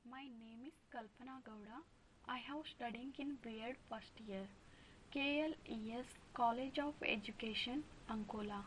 My name is Kalpana Gowda. I have studying in B.Ed first year, KLES College of Education, Ankola.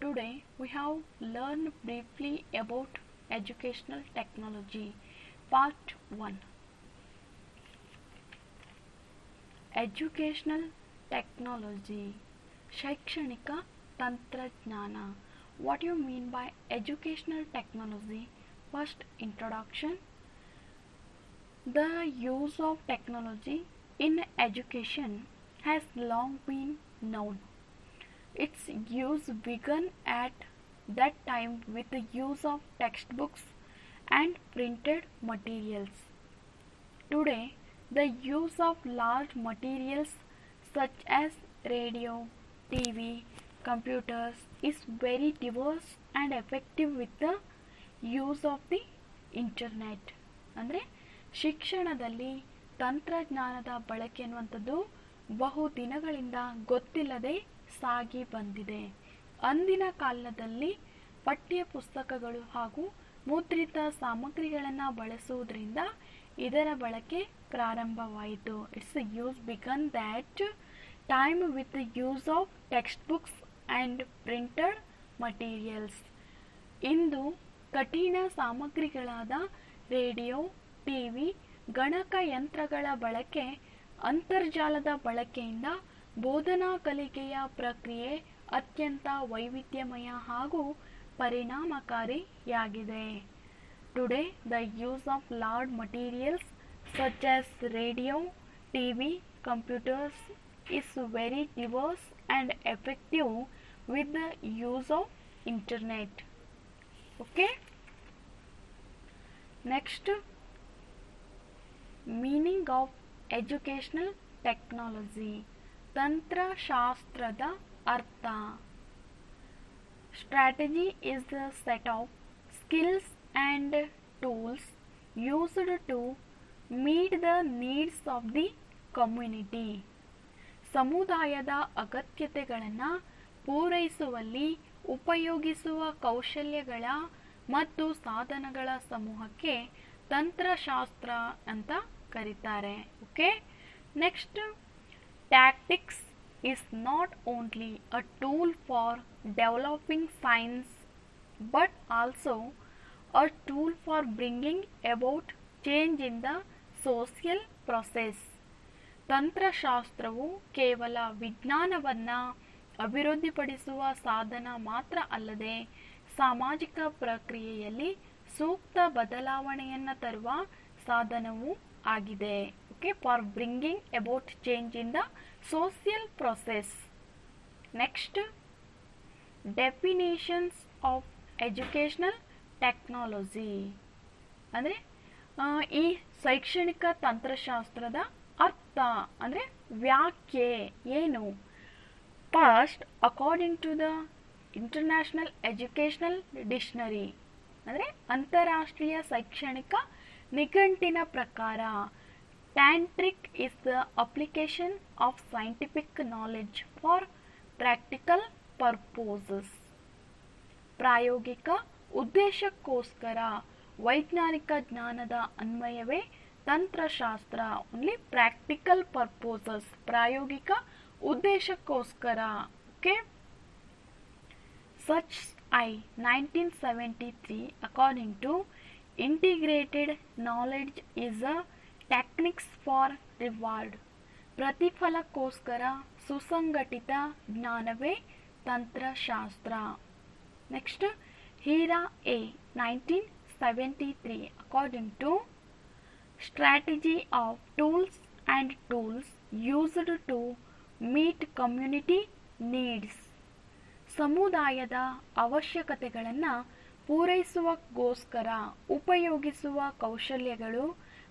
Today we have learned briefly about educational technology. Part 1. Educational technology. ಶೈಕ್ಷಣಿಕ ತಂತ್ರಜ್ಞಾನ. What you mean by educational technology? First, introduction. The use of technology in education has long been known. Its use began at that time with the use of textbooks and printed materials. Today, the use of large materials such as radio, TV, computers is very diverse and effective with the use of the internet. ಅಂದರೆ ಶಿಕ್ಷಣದಲ್ಲಿ ತಂತ್ರಜ್ಞಾನದ ಬಳಕೆ ಅನ್ನುವಂಥದ್ದು ಬಹು ದಿನಗಳಿಂದ ಗೊತ್ತಿಲ್ಲದೆ ಸಾಗಿ ಬಂದಿದೆ. ಅಂದಿನ ಕಾಲದಲ್ಲಿ ಪಠ್ಯ ಪುಸ್ತಕಗಳು ಹಾಗೂ ಮುದ್ರಿತ ಸಾಮಗ್ರಿಗಳನ್ನು ಬಳಸುವುದರಿಂದ ಇದರ ಬಳಕೆ ಪ್ರಾರಂಭವಾಯಿತು. It's use began that time with the use of text books and printed materials. ಇಂದು ಕಠಿಣ ಸಾಮಗ್ರಿಗಳಾದ ರೇಡಿಯೋ, ಟಿವಿ, ಗಣಕಯಂತ್ರಗಳ ಬಳಕೆ, ಅಂತರ್ಜಾಲದ ಬಳಕೆಯಿಂದ ಬೋಧನಾ ಕಲಿಕೆಯ ಪ್ರಕ್ರಿಯೆ ಅತ್ಯಂತ ವೈವಿಧ್ಯಮಯ ಹಾಗೂ ಪರಿಣಾಮಕಾರಿಯಾಗಿದೆ. Today the use of large materials such as radio, TV, computers is very diverse and effective with the use of internet. Okay. Next, meaning of educational technology. ತಂತ್ರಶಾಸ್ತ್ರದ ಅರ್ಥ. Strategy is the set of skills and tools used to meet the needs of the community. ಸಮುದಾಯದ ಅಗತ್ಯತೆಗಳನ್ನು ಪೂರೈಸುವಲ್ಲಿ ಉಪಯೋಗಿಸುವ ಕೌಶಲ್ಯಗಳ ಮತ್ತು ಸಾಧನಗಳ ಸಮೂಹಕ್ಕೆ ತಂತ್ರಶಾಸ್ತ್ರ ಅಂತ ಕರೀತಾರೆ. Okay. Next, tactics is not only a tool for developing science but also a tool for bringing about change in the social process. ತಂತ್ರಶಾಸ್ತ್ರವು ಕೇವಲ ವಿಜ್ಞಾನವನ್ನು ಅಭಿವೃದ್ಧಿಪಡಿಸುವ ಸಾಧನ ಮಾತ್ರ ಅಲ್ಲದೆ ಸಾಮಾಜಿಕ ಪ್ರಕ್ರಿಯೆಯಲ್ಲಿ ಸೂಕ್ತ ಬದಲಾವಣೆಯನ್ನು ತರುವ ಸಾಧನವೂ ಆಗಿದೆ. Okay, for bringing about change in the social process. Next, definitions of educational technology. ಅಂದರೆ ಈ ಶೈಕ್ಷಣಿಕ ತಂತ್ರಶಾಸ್ತ್ರದ ಅರ್ಥ ಅಂದರೆ ವ್ಯಾಖ್ಯೆ ಏನು? First, according to the international educational dictionary ಅಂದರೆ ಅಂತಾರಾಷ್ಟ್ರೀಯ ಶೈಕ್ಷಣಿಕ ನಿಘಂಟಿನ ಪ್ರಕಾರ, tantric is the application of scientific knowledge for practical purposes. ಪ್ರಾಯೋಗಿಕ ಉದ್ದೇಶಕ್ಕೋಸ್ಕರ ವೈಜ್ಞಾನಿಕ ಜ್ಞಾನದ ಅನ್ವಯವೇ ತಂತ್ರಶಾಸ್ತ್ರ. ಓನ್ಲಿ ಪ್ರಾಕ್ಟಿಕಲ್ ಪರ್ಪೋಸಸ್, ಪ್ರಾಯೋಗಿಕ ಉದ್ದೇಶಕ್ಕೋಸ್ಕರ. Okay. Such I 1973 according to integrated knowledge is a techniques for reward. ಪ್ರತಿಫಲಕ್ಕೋಸ್ಕರ ಸುಸಂಘಟಿತ ಜ್ಞಾನವೇ ತಂತ್ರಶಾಸ್ತ್ರ. ನೆಕ್ಸ್ಟ್, ಹೀರಾ ಎ 1973 according to strategy of tools and tools used to meet community needs. ಸಮುದಾಯದ ಅವಶ್ಯಕತೆಗಳನ್ನು ಪೂರೈಸುವಗೋಸ್ಕರ ಉಪಯೋಗಿಸುವ ಕೌಶಲ್ಯಗಳು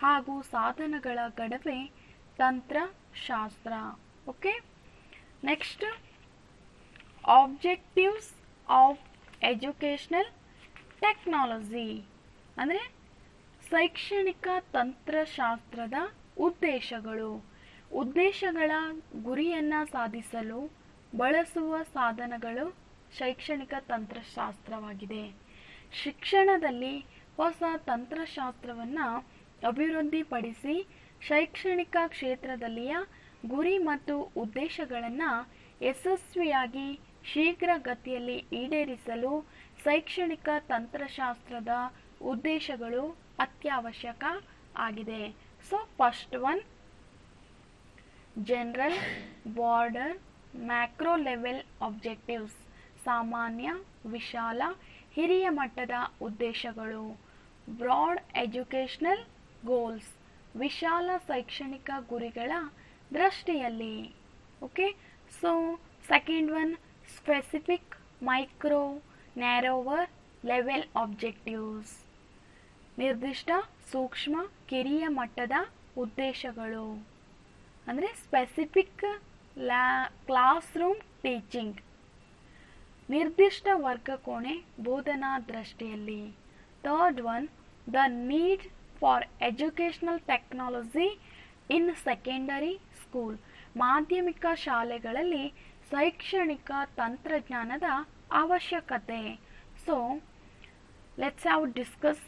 ಹಾಗೂ ಸಾಧನಗಳ ಗಣವೇ ತಂತ್ರಶಾಸ್ತ್ರ. Okay. Next, objectives of educational technology ಅಂದರೆ ಶೈಕ್ಷಣಿಕ ತಂತ್ರಶಾಸ್ತ್ರದ ಉದ್ದೇಶಗಳು. ಉದ್ದೇಶಗಳ ಗುರಿಯನ್ನು ಸಾಧಿಸಲು ಬಳಸುವ ಸಾಧನಗಳು ಶೈಕ್ಷಣಿಕ ತಂತ್ರಶಾಸ್ತ್ರವಾಗಿದೆ. ಶಿಕ್ಷಣದಲ್ಲಿ ಹೊಸ ತಂತ್ರಶಾಸ್ತ್ರವನ್ನು ಅಭಿವೃದ್ಧಿಪಡಿಸಿ ಶೈಕ್ಷಣಿಕ ಕ್ಷೇತ್ರದಲ್ಲಿಯ ಗುರಿ ಮತ್ತು ಉದ್ದೇಶಗಳನ್ನು ಯಶಸ್ವಿಯಾಗಿ ಶೀಘ್ರಗತಿಯಲ್ಲಿ ಈಡೇರಿಸಲು ಶೈಕ್ಷಣಿಕ ತಂತ್ರಶಾಸ್ತ್ರದ ಉದ್ದೇಶಗಳು ಅತ್ಯವಶ್ಯಕ ಆಗಿದೆ. So first one, general, border, macro level objectives, ಸಾಮಾನ್ಯ, ವಿಶಾಲ, ಹಿರಿಯ ಮಟ್ಟದ ಉದ್ದೇಶಗಳು. ಬ್ರಾಡ್ ಎಜುಕೇಷನಲ್ ಗೋಲ್ಸ್, ವಿಶಾಲ ಶೈಕ್ಷಣಿಕ ಗುರಿಗಳ ದೃಷ್ಟಿಯಲ್ಲಿ. Okay, so second one, specific, micro, narrower level objectives, ನಿರ್ದಿಷ್ಟ, ಸೂಕ್ಷ್ಮ, ಕಿರಿಯ ಮಟ್ಟದ ಉದ್ದೇಶಗಳು. ಅಂದರೆ ಸ್ಪೆಸಿಫಿಕ್ ಕ್ಲಾಸ್ ರೂಮ್ ಟೀಚಿಂಗ್, ನಿರ್ದಿಷ್ಟ ವರ್ಗ ಕೋಣೆ ಬೋಧನಾ ದೃಷ್ಟಿಯಲ್ಲಿ. Third one, the need for educational technology in secondary school, ಮಾಧ್ಯಮಿಕ ಶಾಲೆಗಳಲ್ಲಿ ಶೈಕ್ಷಣಿಕ ತಂತ್ರಜ್ಞಾನದ ಅವಶ್ಯಕತೆ. So let's have discuss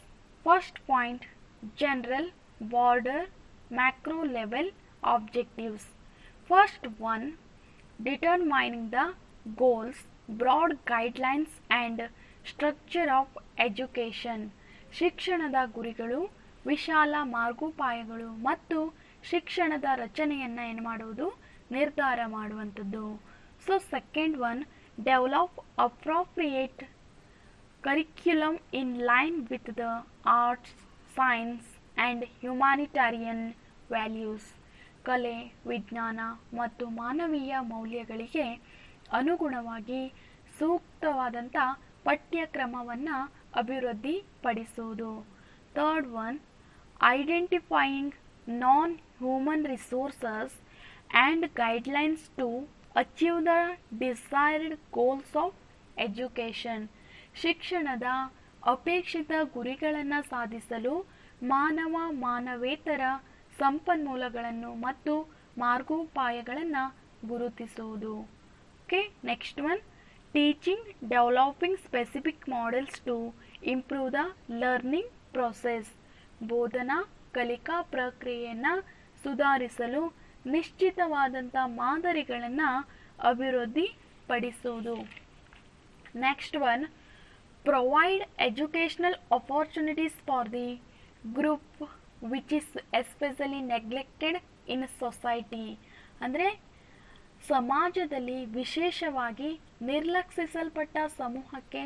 first point, general, border, macro level objectives. First one, determining the goals, broad guidelines and structure of education. ಶಿಕ್ಷಣದ ಗುರಿಗಳು, ವಿಶಾಲ ಮಾರ್ಗೋಪಾಯಗಳು ಮತ್ತು ಶಿಕ್ಷಣದ ರಚನೆಯನ್ನು ಏನು ಮಾಡುವುದು, ನಿರ್ಧಾರ ಮಾಡುವಂಥದ್ದು. So second one, develop appropriate curriculum in line with the arts, science and humanitarian values. ಕಲೆ, ವಿಜ್ಞಾನ ಮತ್ತು ಮಾನವೀಯ ಮೌಲ್ಯಗಳಿಗೆ ಅನುಗುಣವಾಗಿ ಸೂಕ್ತವಾದಂಥ ಪಠ್ಯಕ್ರಮವನ್ನು ಅಭಿವೃದ್ಧಿಪಡಿಸುವುದು. Third one, identifying non human resources and guidelines to achieve the desired goals of education. ಶಿಕ್ಷಣದ ಅಪೇಕ್ಷಿತ ಗುರಿಗಳನ್ನು ಸಾಧಿಸಲು ಮಾನವ ಮಾನವೇತರ ಸಂಪನ್ಮೂಲಗಳನ್ನು ಮತ್ತು ಮಾರ್ಗೋಪಾಯಗಳನ್ನು ಗುರುತಿಸುವುದು. Okay, next one, teaching, developing specific models to improve the learning process. ಬೋಧನಾ ಕಲಿಕಾ ಪ್ರಕ್ರಿಯೆಯನ್ನು ಸುಧಾರಿಸಲು ನಿಶ್ಚಿತವಾದಂಥ ಮಾದರಿಗಳನ್ನು ಅಭಿವೃದ್ಧಿಪಡಿಸುವುದು. Next one, provide educational opportunities for the group which is especially neglected in society. ಅಂದರೆ ಸಮಾಜದಲ್ಲಿ ವಿಶೇಷವಾಗಿ ನಿರ್ಲಕ್ಷಿಸಲ್ಪಟ್ಟ ಸಮೂಹಕ್ಕೆ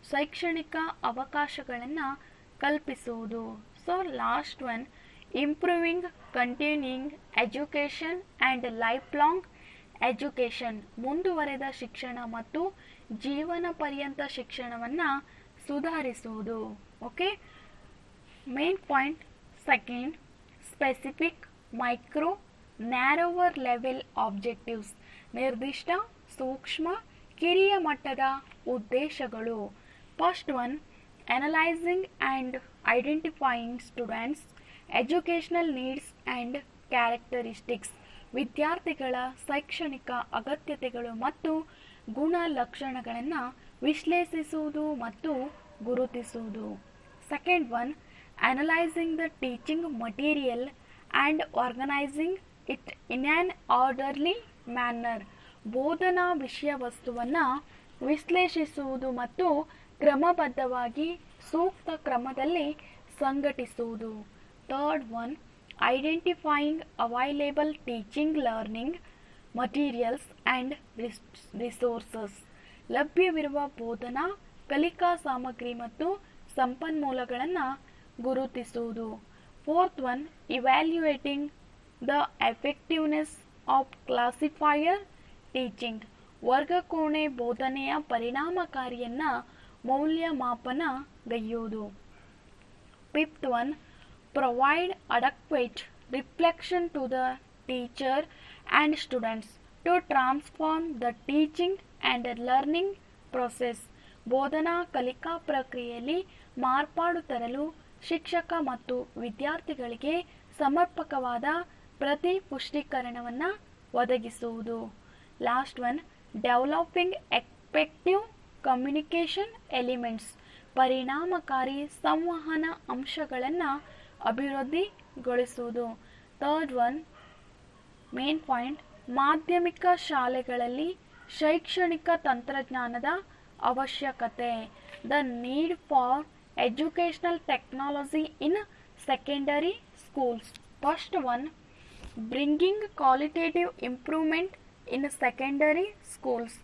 ಶೈಕ್ಷಣಿಕ ಅವಕಾಶಗಳನ್ನು ಕಲ್ಪಿಸುವುದು. So last one, improving continuing education and life long education. ಮುಂದುವರೆದ ಶಿಕ್ಷಣ ಮತ್ತು ಜೀವನ ಪರ್ಯಂತ ಶಿಕ್ಷಣವನ್ನು ಸುಧಾರಿಸುವುದು. Okay, main point second, specific, micro, narrower level objectives, ನಿರ್ದಿಷ್ಟ, ಸೂಕ್ಷ್ಮ, ಕಿರಿಯ ಮಟ್ಟದ ಉದ್ದೇಶಗಳು. First one, analysing and identifying students educational needs and characteristics. ವಿದ್ಯಾರ್ಥಿಗಳ ಶೈಕ್ಷಣಿಕ ಅಗತ್ಯತೆಗಳು ಮತ್ತು ಗುಣಲಕ್ಷಣಗಳನ್ನು ವಿಶ್ಲೇಷಿಸುವುದು ಮತ್ತು ಗುರುತಿಸುವುದು. Second one, analyzing the teaching material and organizing it in an orderly manner. ಬೋಧನಾ ವಿಷಯ ವಸ್ತುವನ್ನು ವಿಶ್ಲೇಷಿಸುವುದು ಮತ್ತು ಕ್ರಮಬದ್ಧವಾಗಿ ಸೂಕ್ತ ಕ್ರಮದಲ್ಲಿ ಸಂಘಟಿಸುವುದು. Third one, identifying available teaching learning materials and resources. ಲಭ್ಯವಿರುವ ಬೋಧನಾ ಕಲಿಕಾ ಸಾಮಗ್ರಿ ಮತ್ತು ಸಂಪನ್ಮೂಲಗಳನ್ನು ಗುರುತಿಸುವುದು. Fourth one, evaluating the effectiveness of classifier teaching. ವರ್ಗಕೋಣೆ ಬೋಧನೆಯ ಪರಿಣಾಮಕಾರಿಯನ್ನು ಮೌಲ್ಯಮಾಪನಗೈಯುವುದು. Fifth one, provide adequate reflection to the teacher and students to transform the teaching and learning process. ಬೋಧನಾ ಕಲಿಕಾ ಪ್ರಕ್ರಿಯೆಯಲ್ಲಿ ಮಾರ್ಪಾಡು ತರಲು ಶಿಕ್ಷಕ ಮತ್ತು ವಿದ್ಯಾರ್ಥಿಗಳಿಗೆ ಸಮರ್ಪಕವಾದ ಪ್ರತಿ ಪುಷ್ಟೀಕರಣವನ್ನು ಒದಗಿಸುವುದು. Last one, developing effective communication elements. ಪರಿಣಾಮಕಾರಿ ಸಂವಹನ ಅಂಶಗಳನ್ನು ಅಭಿವೃದ್ಧಿಗೊಳಿಸುವುದು. ಥರ್ಡ್ ಒನ್ ಮೇನ್ ಪಾಯಿಂಟ್, ಮಾಧ್ಯಮಿಕ ಶಾಲೆಗಳಲ್ಲಿ ಶೈಕ್ಷಣಿಕ ತಂತ್ರಜ್ಞಾನದ ಅವಶ್ಯಕತೆ. The need for educational technology in secondary schools. First one, bringing qualitative improvement in secondary schools.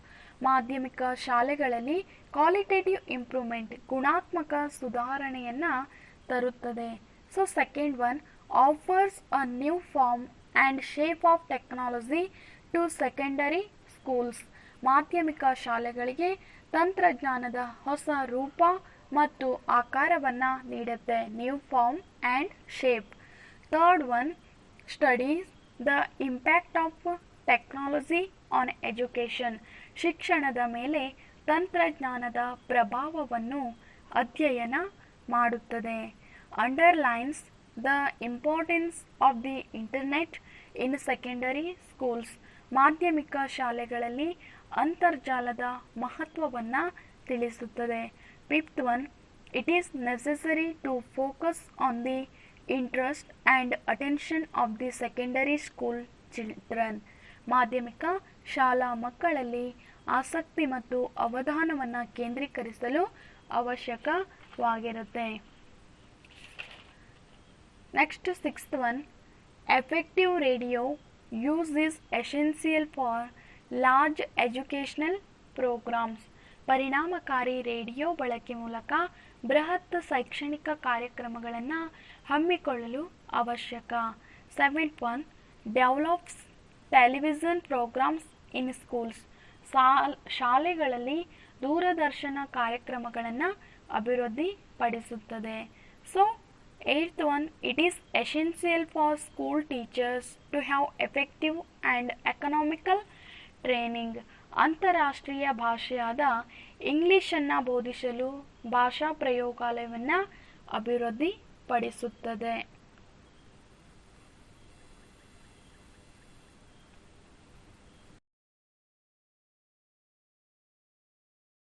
ಮಾಧ್ಯಮಿಕ ಶಾಲೆಗಳಲ್ಲಿ ಕ್ವಾಲಿಟೇಟಿವ್ ಇಂಪ್ರೂವ್ಮೆಂಟ್, ಗುಣಾತ್ಮಕ ಸುಧಾರಣೆಯನ್ನು ತರುತ್ತದೆ. So second one, offers a new form and shape of technology to secondary schools. ಮಾಧ್ಯಮಿಕ ಶಾಲೆಗಳಿಗೆ ತಂತ್ರಜ್ಞಾನದ ಹೊಸ ರೂಪ ಮತ್ತು ಆಕಾರವನ್ನು ನೀಡುತ್ತೆ. New form and shape. Third one, studies the impact of technology on education. ಶಿಕ್ಷಣದ ಮೇಲೆ ತಂತ್ರಜ್ಞಾನದ ಪ್ರಭಾವವನ್ನು ಅಧ್ಯಯನ ಮಾಡುತ್ತದೆ. Underlines the importance of the internet in secondary schools. ಮಾಧ್ಯಮಿಕ ಶಾಲೆಗಳಲ್ಲಿ ಅಂತರ್ಜಾಲದ ಮಹತ್ವವನ್ನು ತಿಳಿಸುತ್ತದೆ. Fifth one, it is necessary to focus on the interest and attention of the secondary school children. ಮಾಧ್ಯಮಿಕ ಶಾಲಾ ಮಕ್ಕಳಲ್ಲಿ ಆಸಕ್ತಿ ಮತ್ತು ಅವಧಾನವನ್ನು ಕೇಂದ್ರೀಕರಿಸಲು ಅವಶ್ಯಕವಾಗಿರುತ್ತೆ. Next sixth one, effective radio use is essential for large educational programs. ಪರಿಣಾಮಕಾರಿ ರೇಡಿಯೋ ಬಳಕೆ ಮೂಲಕ ಬೃಹತ್ ಶೈಕ್ಷಣಿಕ ಕಾರ್ಯಕ್ರಮಗಳನ್ನು ಹಮ್ಮಿಕೊಳ್ಳಲು ಅವಶ್ಯಕ. Seventh one, develops television programs in schools. ಶಾಲೆಗಳಲ್ಲಿ ದೂರದರ್ಶನ ಕಾರ್ಯಕ್ರಮಗಳನ್ನು ಅಭಿವೃದ್ಧಿಪಡಿಸುತ್ತದೆ. So eighth one, it is essential for school teachers to have effective and economical training. ಅಂತಾರಾಷ್ಟ್ರೀಯ ಭಾಷೆಯಾದ ಇಂಗ್ಲಿಷನ್ನು ಬೋಧಿಸಲು ಭಾಷಾ ಪ್ರಯೋಗಾಲಯವನ್ನು ಅಭಿವೃದ್ಧಿಪಡಿಸುತ್ತದೆ.